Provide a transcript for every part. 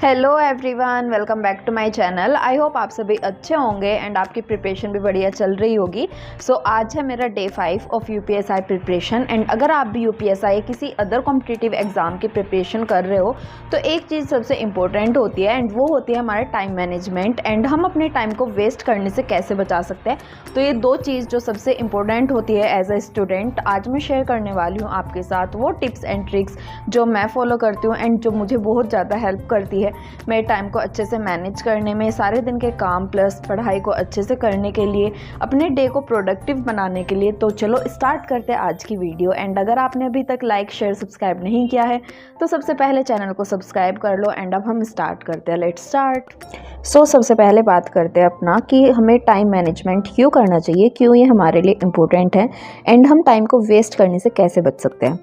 Hello everyone, welcome back to my channel. I hope आप सभी अच्छे होंगे एंड आपकी प्रिपरेशन भी बढ़िया चल रही होगी। सो आज है मेरा day 5 of UPSI preparation. And अगर आप भी यूपीएसआई किसी अदर कॉम्पिटिटिव एग्ज़ाम की प्रिपरेशन कर रहे हो तो एक चीज़ सबसे इंपॉर्टेंट होती है एंड वो होती है हमारा टाइम मैनेजमेंट एंड हम अपने टाइम को वेस्ट करने से कैसे बचा सकते हैं। तो ये दो चीज़ जो सबसे इंपॉर्टेंट होती है एज अ स्टूडेंट, आज मैं शेयर करने वाली हूँ आपके साथ वो टिप्स एंड ट्रिक्स जो मैं फॉलो करती हूँ एंड जो मुझे बहुत ज़्यादा हेल्प करती है मेरे टाइम को अच्छे से मैनेज करने में, सारे दिन के काम प्लस पढ़ाई को अच्छे से करने के लिए, अपने डे को प्रोडक्टिव बनाने के लिए। तो चलो स्टार्ट करते हैं आज की वीडियो। एंड अगर आपने अभी तक लाइक शेयर सब्सक्राइब नहीं किया है तो सबसे पहले चैनल को सब्सक्राइब कर लो। एंड अब हम स्टार्ट करते हैं, लेट्स स्टार्ट। सो सबसे पहले बात करते हैं अपना कि हमें टाइम मैनेजमेंट क्यों करना चाहिए, क्यों ये हमारे लिए इम्पोर्टेंट है एंड हम टाइम को वेस्ट करने से कैसे बच सकते हैं।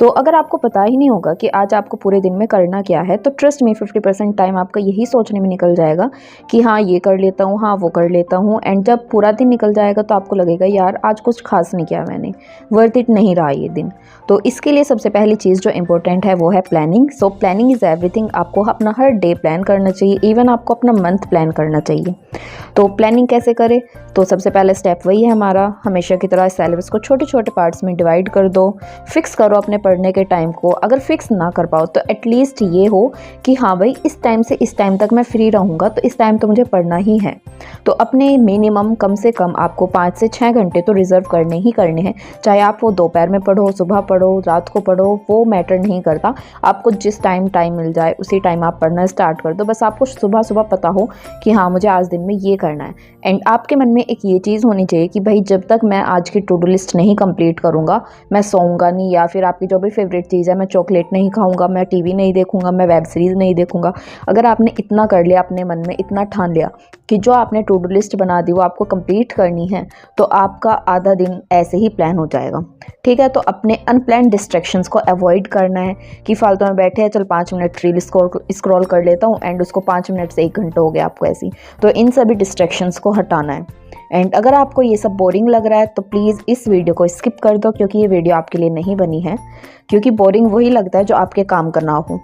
तो अगर आपको पता ही नहीं होगा कि आज आपको पूरे दिन में करना क्या है तो ट्रस्ट मी 50% टाइम आपका यही सोचने में निकल जाएगा कि हाँ ये कर लेता हूँ, हाँ वो कर लेता हूँ। एंड जब पूरा दिन निकल जाएगा तो आपको लगेगा यार आज कुछ खास नहीं किया मैंने, वर्थ इट नहीं रहा ये दिन। तो इसके लिए सबसे पहली चीज़ जो इम्पोर्टेंट है वो है planning. So planning is everything. आपको अपना हर डे प्लान करना चाहिए, इवन आपको अपना मंथ प्लान करना चाहिए। तो प्लानिंग कैसे करें? तो सबसे पहले स्टेप वही है हमारा, हमेशा की तरह सिलेबस को छोटे छोटे पार्ट्स में डिवाइड कर दो। फिक्स करो अपने पढ़ने के टाइम को। अगर फिक्स ना कर पाओ तो एटलीस्ट ये हो कि हाँ भाई इस टाइम से इस टाइम तक मैं फ्री रहूँगा तो इस टाइम तो मुझे पढ़ना ही है। तो अपने मिनिमम कम से कम आपको 5 से 6 घंटे तो रिजर्व करने ही करने हैं। चाहे आप वो दोपहर में पढ़ो, सुबह पढ़ो, रात को पढ़ो, वो मैटर नहीं करता। आपको जिस टाइम मिल जाए उसी टाइम आप पढ़ना स्टार्ट कर दो। बस आपको सुबह सुबह पता हो कि हाँ मुझे आज दिन में ये करना है। एंड आपके मन में एक ये चीज़ होनी चाहिए कि भाई जब तक मैं आज की टू डू लिस्ट नहीं कंप्लीट करूँगा मैं सोऊंगा नहीं, या फिर आपकी जो भी फेवरेट चीज़ है, मैं चॉकलेट नहीं खाऊंगा, मैं टीवी नहीं देखूंगा, मैं वेब सीरीज़ नहीं देखूंगा। अगर आपने इतना कर लिया, अपने मन में इतना ठान लिया कि जो आपने टू डू लिस्ट बना दी वो आपको कंप्लीट करनी है, तो आपका आधा दिन ऐसे ही प्लान हो जाएगा। ठीक है, तो अपने अनप्लान डिस्ट्रैक्शंस को अवॉइड करना है कि फालतू में बैठे हैं चल 5 मिनट रील स्क्रॉल कर लेता हूँ एंड उसको 5 मिनट से 1 घंटा हो गया आपको ऐसी। तो इन सभी डिस्ट्रैक्शंस को हटाना है। एंड अगर आपको ये सब बोरिंग लग रहा है तो प्लीज़ इस वीडियो को स्किप कर दो, क्योंकि ये वीडियो आपके लिए नहीं बनी है। क्योंकि बोरिंग वही लगता है जो आपके काम का ना हो।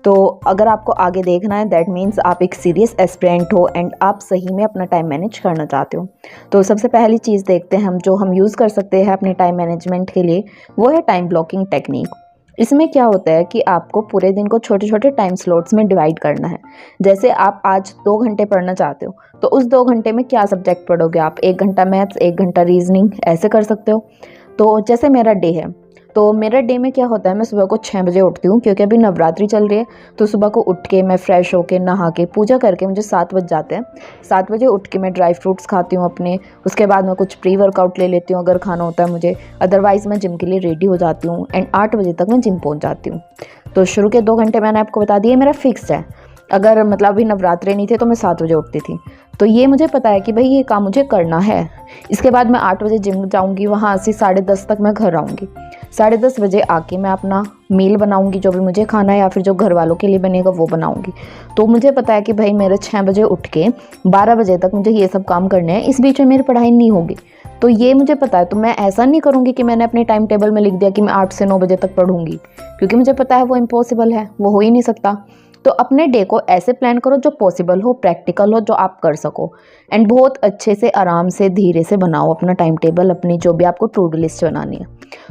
तो अगर आपको आगे देखना है दैट मीन्स आप एक सीरियस एस्पिरेंट हो एंड आप सही में अपना टाइम मैनेज करना चाहते हो। तो सबसे पहली चीज़ देखते हैं हम जो हम यूज़ कर सकते हैं अपने टाइम मैनेजमेंट के लिए, वो है टाइम ब्लॉकिंग टेक्निक। इसमें क्या होता है कि आपको पूरे दिन को छोटे छोटे टाइम स्लॉट्स में डिवाइड करना है। जैसे आप आज 2 घंटे पढ़ना चाहते हो तो उस 2 घंटे में क्या सब्जेक्ट पढ़ोगे आप? 1 घंटा मैथ्स, 1 घंटा रीजनिंग, ऐसे कर सकते हो। तो जैसे मेरा डे है, तो मेरा डे में क्या होता है, मैं सुबह को 6 बजे उठती हूँ क्योंकि अभी नवरात्रि चल रही है। तो सुबह को उठ के मैं फ्रेश होके नहा के पूजा करके मुझे 7 बज जाते हैं। 7 बजे उठ के मैं ड्राई फ्रूट्स खाती हूँ अपने, उसके बाद मैं कुछ प्री वर्कआउट ले लेती हूँ अगर खाना होता है मुझे, अदरवाइज़ मैं जिम के लिए रेडी हो जाती हूँ एंड 8 बजे तक मैं जिम पहुँच जाती हूँ। तो शुरू के 2 घंटे मैंने आपको बता दिया मेरा फिक्स है। अगर मतलब अभी नवरात्रे नहीं थे तो मैं 7 बजे उठती थी। तो ये मुझे पता है कि भाई ये काम मुझे करना है। इसके बाद मैं 8 बजे जिम जाऊंगी, वहाँ से 10:30 तक मैं घर आऊँगी। 10:30 बजे आके मैं अपना मील बनाऊंगी, जो भी मुझे खाना है या फिर जो घर वालों के लिए बनेगा वो बनाऊंगी। तो मुझे पता है कि भाई मेरे 6 बजे उठ के 12 बजे तक मुझे ये सब काम करने हैं, इस बीच में मेरी पढ़ाई नहीं होगी। तो ये मुझे पता है, तो मैं ऐसा नहीं करूँगी कि मैंने अपने टाइम टेबल में लिख दिया कि मैं 8 से 9 बजे तक पढ़ूंगी, क्योंकि मुझे पता है वो इम्पॉसिबल है, वो हो ही नहीं सकता। तो अपने डे को ऐसे प्लान करो जो पॉसिबल हो, प्रैक्टिकल हो, जो आप कर सको। एंड बहुत अच्छे से आराम से धीरे से बनाओ अपना टाइम टेबल, अपनी जो भी आपको टू डू लिस्ट बनानी है।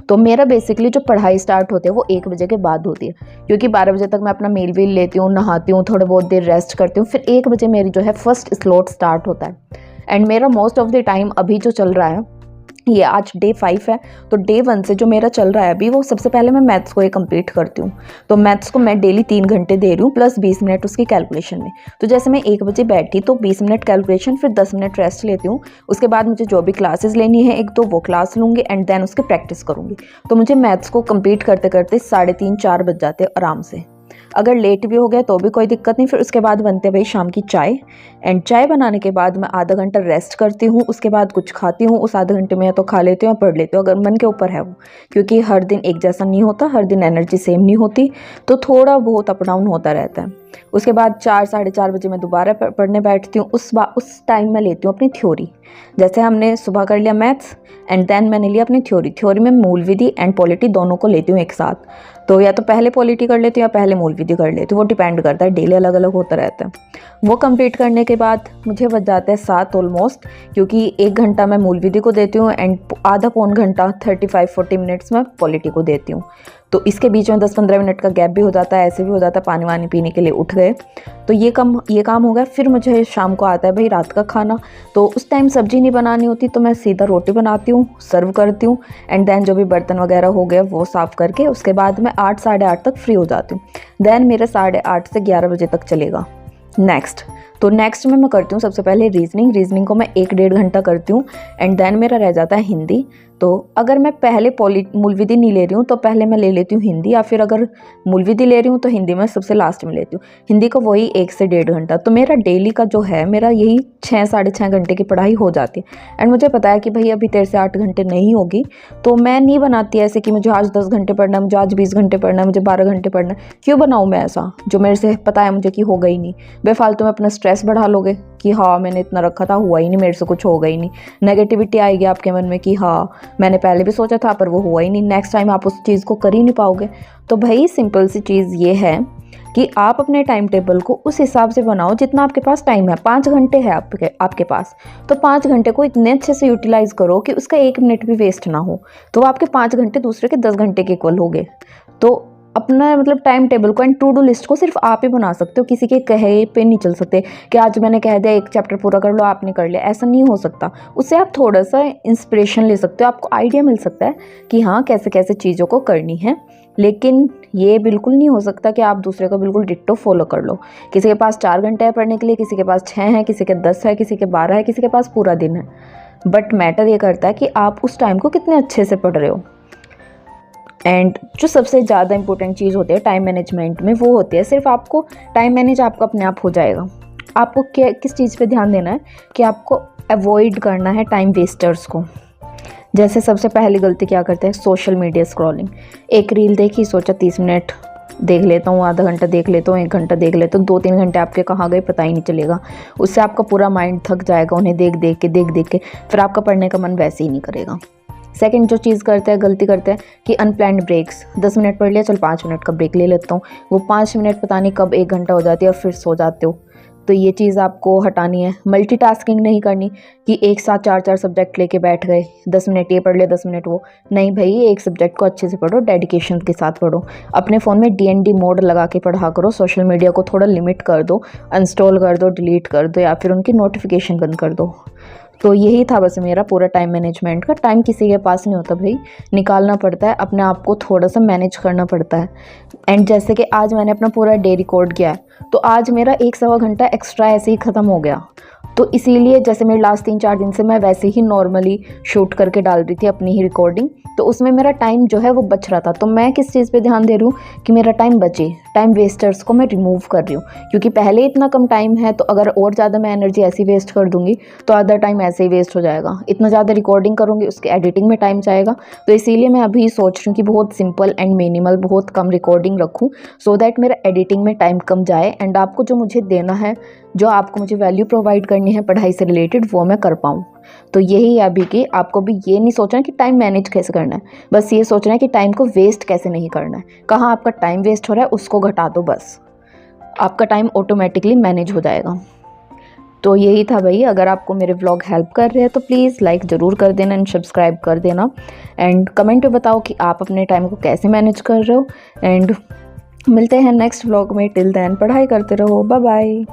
तो मेरा बेसिकली जो पढ़ाई स्टार्ट होती है वो 1 बजे के बाद होती है, क्योंकि 12 बजे तक मैं अपना मील वील लेती हूँ, नहाती हूँ, थोड़ा बहुत देर रेस्ट करती हूँ, फिर 1 बजे मेरी जो है फर्स्ट स्लॉट स्टार्ट होता है। एंड मेरा मोस्ट ऑफ द टाइम अभी जो चल रहा है, ये आज डे 5 है, तो डे 1 से जो मेरा चल रहा है अभी, वो सबसे पहले मैं मैथ्स को ही कंप्लीट करती हूँ। तो मैथ्स को मैं डेली 3 घंटे दे रही हूँ प्लस 20 मिनट उसकी कैलकुलेशन में। तो जैसे मैं 1 बजे बैठी तो 20 मिनट कैलकुलेशन, फिर 10 मिनट रेस्ट लेती हूँ। उसके बाद मुझे जो भी क्लासेस लेनी है 1-2 वो क्लास लूँगी एंड देन उसके प्रैक्टिस करूँगी। तो मुझे मैथ्स को कंप्लीट करते करते 3:30-4 बज जाते हैं आराम से। अगर लेट भी हो गया तो भी कोई दिक्कत नहीं। फिर उसके बाद बनते भाई शाम की चाय, एंड चाय बनाने के बाद मैं आधा घंटा रेस्ट करती हूँ। उसके बाद कुछ खाती हूँ, उस आधे घंटे में या तो खा लेती हूँ या पढ़ लेती हूँ, अगर मन के ऊपर है वो, क्योंकि हर दिन एक जैसा नहीं होता, हर दिन एनर्जी सेम नहीं होती, तो थोड़ा बहुत अप डाउन होता रहता है। उसके बाद 4-4:30 बजे मैं दोबारा पढ़ने बैठती हूँ। उस टाइम मैं लेती हूँ अपनी थ्योरी। जैसे हमने सुबह कर लिया मैथ्स एंड देन मैंने लिया अपनी थ्योरी में मूल विधि एंड पॉलिटी दोनों को लेती हूँ एक साथ। तो या तो पहले पॉलिटी कर लेती हूँ या पहले मूल विधि कर लेती हूँ, वो डिपेंड करता है, डेली अलग अलग होता रहता है। वो कंप्लीट करने के बाद मुझे बच जाता है 7 ऑलमोस्ट, क्योंकि 1 घंटा मैं मूल विधि को देती हूँ एंड आधा पौन घंटा 35-40 मिनट्स में पॉलिटी को देती हूँ। तो इसके बीच में 10-15 मिनट का गैप भी हो जाता है, ऐसे भी हो जाता है पानी वानी पीने के लिए उठ गए, तो ये काम हो गया। फिर मुझे शाम को आता है भाई रात का खाना, तो उस टाइम सब्जी नहीं बनानी होती, तो मैं सीधा रोटी बनाती हूँ, सर्व करती हूँ एंड देन जो भी बर्तन वगैरह हो गए वो साफ़ करके उसके बाद मैं 8-8:30 तक फ्री हो जाती हूँ। देन मेरे 8:30 से 11 बजे तक चलेगा नेक्स्ट में मैं करती हूँ सबसे पहले रीजनिंग को मैं 1-1.5 घंटा करती हूँ एंड देन मेरा रह जाता है हिंदी। तो अगर मैं पहले मूल विधि नहीं ले रही हूँ तो पहले मैं ले लेती हूँ हिंदी, या फिर अगर मूल विधि ले रही हूँ तो हिंदी में सबसे लास्ट में लेती हूँ। हिंदी को वही 1 से 1.5 घंटा। तो मेरा डेली का जो है मेरा यही 6-6.5 घंटे की पढ़ाई हो जाती है। एंड मुझे पता है कि भाई अभी 13 से 8 घंटे नहीं होगी, तो मैं नहीं बनाती ऐसे कि मुझे आज 10 घंटे पढ़ना है, मुझे आज 20 घंटे पढ़ना है, मुझे 12 घंटे पढ़ना है। क्यों बनाऊँ मैं ऐसा जो मेरे से पता है मुझे कि होगा ही नहीं। बेफालतू में अपना स्ट्रेस बढ़ा लोगे कि हाँ मैंने इतना रखा था, हुआ ही नहीं, मेरे से कुछ होगा ही नहीं। नेगेटिविटी आएगी आपके मन में कि हाँ मैंने पहले भी सोचा था पर वो हुआ ही नहीं, नेक्स्ट टाइम आप उस चीज़ को कर ही नहीं पाओगे। तो भाई सिंपल सी चीज़ ये है कि आप अपने टाइम टेबल को उस हिसाब से बनाओ जितना आपके पास टाइम है। 5 घंटे है आपके पास, तो 5 घंटे को इतने अच्छे से यूटिलाइज करो कि उसका 1 मिनट भी वेस्ट ना हो। तो आपके 5 घंटे दूसरे के 10 घंटे के इक्वल हो गए। तो अपना मतलब टाइम टेबल को एंड टू डू लिस्ट को सिर्फ आप ही बना सकते हो, किसी के कहे पे नहीं चल सकते कि आज मैंने कह दिया 1 चैप्टर पूरा कर लो, आपने कर लिया, ऐसा नहीं हो सकता। उससे आप थोड़ा सा इंस्पिरेशन ले सकते हो, आपको आइडिया मिल सकता है कि हाँ कैसे कैसे चीज़ों को करनी है। लेकिन ये बिल्कुल नहीं हो सकता कि आप दूसरे को बिल्कुल डिट्टो फॉलो कर लो। किसी के पास 4 घंटे है पढ़ने के लिए, किसी के पास 6 हैं, किसी के 10 है, किसी के 12 है, किसी के पास पूरा दिन है। बट मैटर ये करता है कि आप उस टाइम को कितने अच्छे से पढ़ रहे हो। एंड जो सबसे ज़्यादा इंपॉर्टेंट चीज़ होती है टाइम मैनेजमेंट में, वो होती है सिर्फ आपको टाइम मैनेज आपका अपने आप हो जाएगा। आपको किस चीज़ पे ध्यान देना है कि आपको अवॉइड करना है टाइम वेस्टर्स को। जैसे सबसे पहली गलती क्या करते हैं, सोशल मीडिया स्क्रॉलिंग। एक रील देखी, सोचा 30 मिनट देख लेता हूँ, आधा घंटा देख लेता हूँ, 1 घंटा देख लेता हूँ, 2-3 घंटे आपके कहाँ गए पता ही नहीं चलेगा। उससे आपका पूरा माइंड थक जाएगा उन्हें देख देख के, फिर आपका पढ़ने का मन वैसे ही नहीं करेगा। सेकंड जो चीज़ करते हैं, गलती करते हैं कि अनप्लान्ड ब्रेक्स। 10 मिनट पढ़ लिया, चल 5 मिनट का ब्रेक ले लेता हूँ, वो 5 मिनट पता नहीं कब 1 घंटा हो जाती है और फिर सो जाते हो। तो ये चीज़ आपको हटानी है। मल्टीटास्किंग नहीं करनी कि एक साथ 4-4 सब्जेक्ट लेके बैठ गए, 10 मिनट ये पढ़ लिया, 10 मिनट वो। नहीं भाई, एक सब्जेक्ट को अच्छे से पढ़ो, डेडिकेशन के साथ पढ़ो। अपने फ़ोन में DND मोड लगा के पढ़ा करो। सोशल मीडिया को थोड़ा लिमिट कर दो, अनइंस्टॉल कर दो, डिलीट कर दो, या फिर उनकी नोटिफिकेशन बंद कर दो। तो यही था बस मेरा पूरा टाइम मैनेजमेंट का। टाइम किसी के पास नहीं होता भाई, निकालना पड़ता है, अपने आप को थोड़ा सा मैनेज करना पड़ता है। एंड जैसे कि आज मैंने अपना पूरा डे रिकॉर्ड किया है, तो आज मेरा 1-1.25 घंटा एक्स्ट्रा ऐसे ही ख़त्म हो गया। तो इसीलिए जैसे मेरे लास्ट 3-4 दिन से मैं वैसे ही नॉर्मली शूट करके डाल रही थी अपनी ही रिकॉर्डिंग, तो उसमें मेरा टाइम जो है वो बच रहा था। तो मैं किस चीज़ पे ध्यान दे रही हूँ कि मेरा टाइम बचे, टाइम वेस्टर्स को मैं रिमूव कर रही हूँ। क्योंकि पहले इतना कम टाइम है, तो अगर और ज़्यादा मैं एनर्जी ऐसी वेस्ट कर दूँगी तो आधा टाइम ऐसे ही वेस्ट हो जाएगा। इतना ज़्यादा रिकॉर्डिंग करूँगी, उसके एडिटिंग में टाइम जाएगा। तो इसीलिए मैं अभी सोच रही हूँ कि बहुत सिंपल एंड मिनिमल, बहुत कम रिकॉर्डिंग रखूँ, सो दैट मेरा एडिटिंग में टाइम कम जाए एंड आपको जो मुझे देना है, जो आपको मुझे वैल्यू प्रोवाइड करनी है पढ़ाई से रिलेटेड, वो मैं कर पाऊँ। तो यही है अभी कि आपको भी ये नहीं सोचना कि टाइम मैनेज कैसे करना है, बस ये सोचना है कि टाइम को वेस्ट कैसे नहीं करना है। कहाँ आपका टाइम वेस्ट हो रहा है उसको घटा दो, बस आपका टाइम ऑटोमेटिकली मैनेज हो जाएगा। तो यही था भाई। अगर आपको मेरे व्लॉग हेल्प कर रहे हैं तो प्लीज़ लाइक ज़रूर कर देना एंड सब्सक्राइब कर देना एंड कमेंट में बताओ कि आप अपने टाइम को कैसे मैनेज कर रहे हो। एंड मिलते हैं नेक्स्ट व्लॉग में। टिल देन पढ़ाई करते रहो। Bye bye.